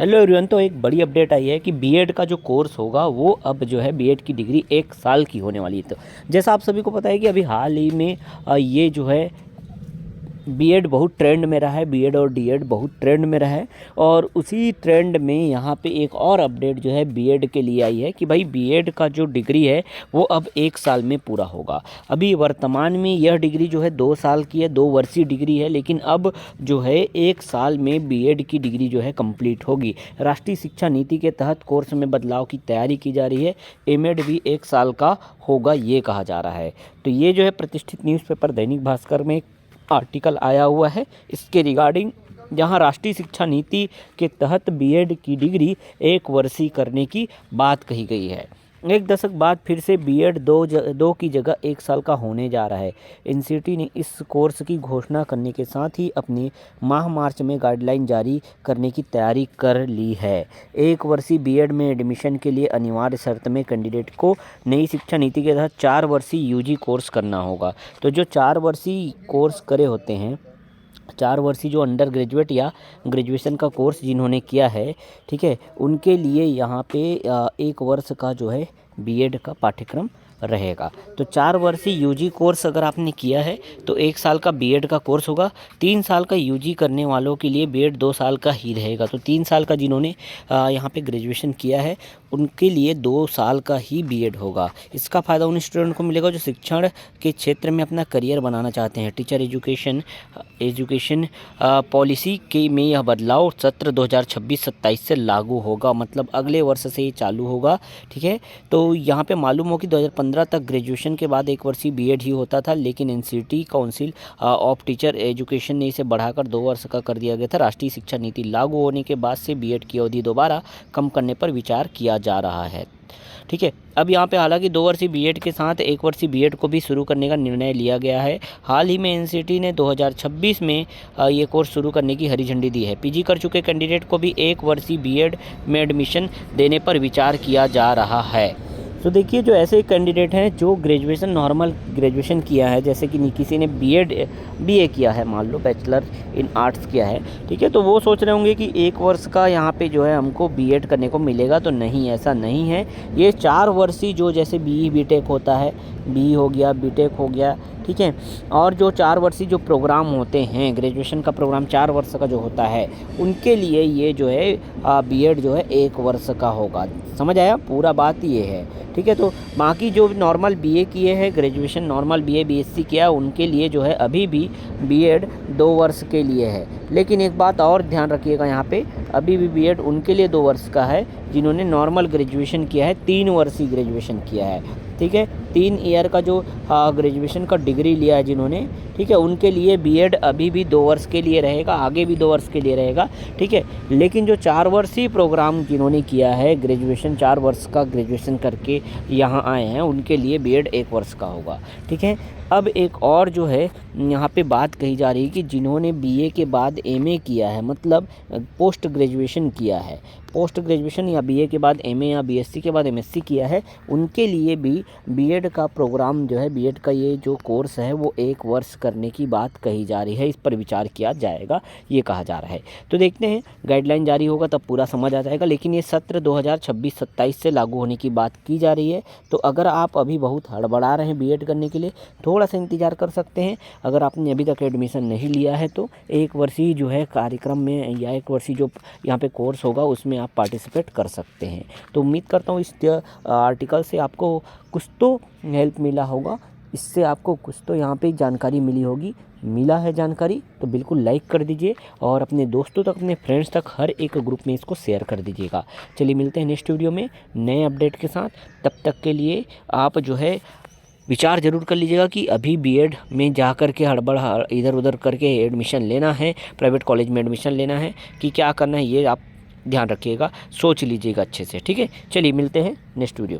Hello everyone. तो एक बड़ी अपडेट आई है कि बीएड का जो कोर्स होगा वो अब जो है बीएड की डिग्री 1 साल की होने वाली है। तो जैसा आप सभी को पता है कि अभी हाल ही में ये जो है बीएड बहुत ट्रेंड में रहा है, बीएड और डीएड बहुत ट्रेंड में रहा है। और उसी ट्रेंड में यहाँ पे एक और अपडेट जो है बीएड के लिए आई है कि भाई बीएड का जो डिग्री है वो अब 1 साल में पूरा होगा। अभी वर्तमान में यह डिग्री जो है 2 साल की है, 2 वर्षीय डिग्री है, लेकिन अब जो है 1 साल में बीएड की डिग्री जो है कंप्लीट होगी। राष्ट्रीय शिक्षा नीति के तहत कोर्स में बदलाव की तैयारी की जा रही है। एमएड भी 1 साल का होगा ये कहा जा रहा है। तो ये जो है प्रतिष्ठित न्यूज़पेपर दैनिक भास्कर में आर्टिकल आया हुआ है इसके रिगार्डिंग, जहां राष्ट्रीय शिक्षा नीति के तहत बीएड की डिग्री 1 वर्षीय करने की बात कही गई है। 1 दशक बाद फिर से बीएड दो की जगह 1 साल का होने जा रहा है। एनसीटी ने इस कोर्स की घोषणा करने के साथ ही अपनी माह मार्च में गाइडलाइन जारी करने की तैयारी कर ली है। 1 वर्षीय बीएड में एडमिशन के लिए अनिवार्य शर्त में कैंडिडेट को नई शिक्षा नीति के तहत 4 वर्षीय यूजी कोर्स करना होगा। तो जो 4 वर्षीय कोर्स करे होते हैं, 4 वर्षीय जो अंडर ग्रेजुएट या ग्रेजुएशन का कोर्स जिन्होंने किया है, ठीक है, उनके लिए यहाँ पे 1 वर्ष का जो है बीएड का पाठ्यक्रम रहेगा। तो 4 वर्षीय यूजी कोर्स अगर आपने किया है तो 1 साल का बीएड का कोर्स होगा। 3 साल का यूजी करने वालों के लिए बीएड 2 साल का ही रहेगा। तो 3 साल का जिन्होंने यहाँ पे ग्रेजुएशन किया है उनके लिए 2 साल का ही बीएड होगा। इसका फ़ायदा उन स्टूडेंट को मिलेगा जो शिक्षण के क्षेत्र में अपना करियर बनाना चाहते हैं। टीचर एजुकेशन पॉलिसी के में यह बदलाव सत्र 2026-27 से लागू होगा, मतलब अगले वर्ष से ये चालू होगा। ठीक है, तो यहाँ पे मालूम हो कि 2015 तक ग्रेजुएशन के बाद 1 वर्षीय बीएड ही होता था, लेकिन NCT council of teacher education ने इसे बढ़ाकर 2 वर्ष का कर दिया गया था। राष्ट्रीय शिक्षा नीति लागू होने के बाद से बीएड की अवधि दोबारा कम करने पर विचार किया जा रहा है। ठीक है, अब यहाँ पे हालांकि 2 वर्षीय बीएड के साथ 1 वर्षीय बीएड को भी शुरू करने का निर्णय लिया गया है। हाल ही में एनसीटी ने 2026 में ये कोर्स शुरू करने की हरी झंडी दी है। पीजी कर चुके कैंडिडेट को भी 1 वर्षीय बीएड में एडमिशन देने पर विचार किया जा रहा है। तो देखिए, जो ऐसे कैंडिडेट हैं जो ग्रेजुएशन नॉर्मल ग्रेजुएशन किया है, जैसे कि किसी ने बीए किया है, मान लो बैचलर इन आर्ट्स किया है, ठीक है, तो वो सोच रहे होंगे कि 1 वर्ष का यहाँ पे जो है हमको बीएड करने को मिलेगा। तो नहीं, ऐसा नहीं है। ये 4 वर्षीय जो जैसे बीई बीटेक होता है, बीई हो गया, बीटेक हो गया, ठीक है, और जो 4 वर्षीय जो प्रोग्राम होते हैं, ग्रेजुएशन का प्रोग्राम 4 वर्ष का जो होता है, उनके लिए ये जो है बीएड जो है 1 वर्ष का होगा। समझ आया? पूरा बात ये है। ठीक है, तो बाकी जो नॉर्मल बीए किए हैं, ग्रेजुएशन नॉर्मल बीए बीएससी किया, उनके लिए जो है अभी भी बीएड 2 वर्ष के लिए है। लेकिन एक बात और ध्यान रखिएगा, यहाँ पे अभी भी बीएड उनके लिए 2 वर्ष का है जिन्होंने नॉर्मल ग्रेजुएशन किया है, 3 वर्षीय ग्रेजुएशन किया है। ठीक है, 3 ईयर का जो ग्रेजुएशन का डिग्री लिया है जिन्होंने, ठीक है, उनके लिए बीएड अभी भी 2 वर्ष के लिए रहेगा, आगे भी 2 वर्ष के लिए रहेगा। ठीक है, लेकिन जो 4 वर्षीय प्रोग्राम जिन्होंने किया है, ग्रेजुएशन 4 वर्ष का ग्रेजुएशन करके यहाँ आए हैं, उनके लिए बीएड 1 वर्ष का होगा। ठीक है, अब एक और जो है यहाँ पे बात कही जा रही है कि जिन्होंने बीए के बाद एमए किया है, मतलब पोस्ट ग्रेजुएशन किया है, पोस्ट ग्रेजुएशन या बीए के बाद एमए या बीएससी के बाद एमएससी किया है, उनके लिए भी बीएड का प्रोग्राम जो है, बीएड का ये जो कोर्स है वो 1 वर्ष करने की बात कही जा रही है। इस पर विचार किया जाएगा ये कहा जा रहा है। तो देखते हैं, गाइडलाइन जारी होगा तब पूरा समझ आ जाएगा। लेकिन ये सत्र 2026-27 से लागू होने की बात की जा रही है। तो अगर आप अभी बहुत हड़बड़ा रहे हैं बीएड करने के लिए, थोड़ा सा इंतज़ार कर सकते हैं। अगर आपने अभी तक एडमिशन नहीं लिया है तो 1 वर्षीय जो है कार्यक्रम में या 1 वर्षीय जो यहाँ पे कोर्स होगा उसमें आप पार्टिसिपेट कर सकते हैं। तो उम्मीद करता हूँ इस आर्टिकल से आपको कुछ तो हेल्प मिला होगा, इससे आपको कुछ तो यहाँ पे जानकारी मिली होगी। मिला है जानकारी तो बिल्कुल लाइक कर दीजिए और अपने दोस्तों तक, अपने फ्रेंड्स तक हर एक ग्रुप में इसको शेयर कर दीजिएगा। चलिए मिलते हैं नेक्स्ट वीडियो में नए अपडेट के साथ। तब तक के लिए आप जो है विचार ज़रूर कर लीजिएगा कि अभी बीएड में जा कर के हड़बड़ इधर उधर करके एडमिशन लेना है, प्राइवेट कॉलेज में एडमिशन लेना है कि क्या करना है, ये आप ध्यान रखिएगा, सोच लीजिएगा अच्छे से। ठीक है, चलिए मिलते हैं नेक्स्ट वीडियो में।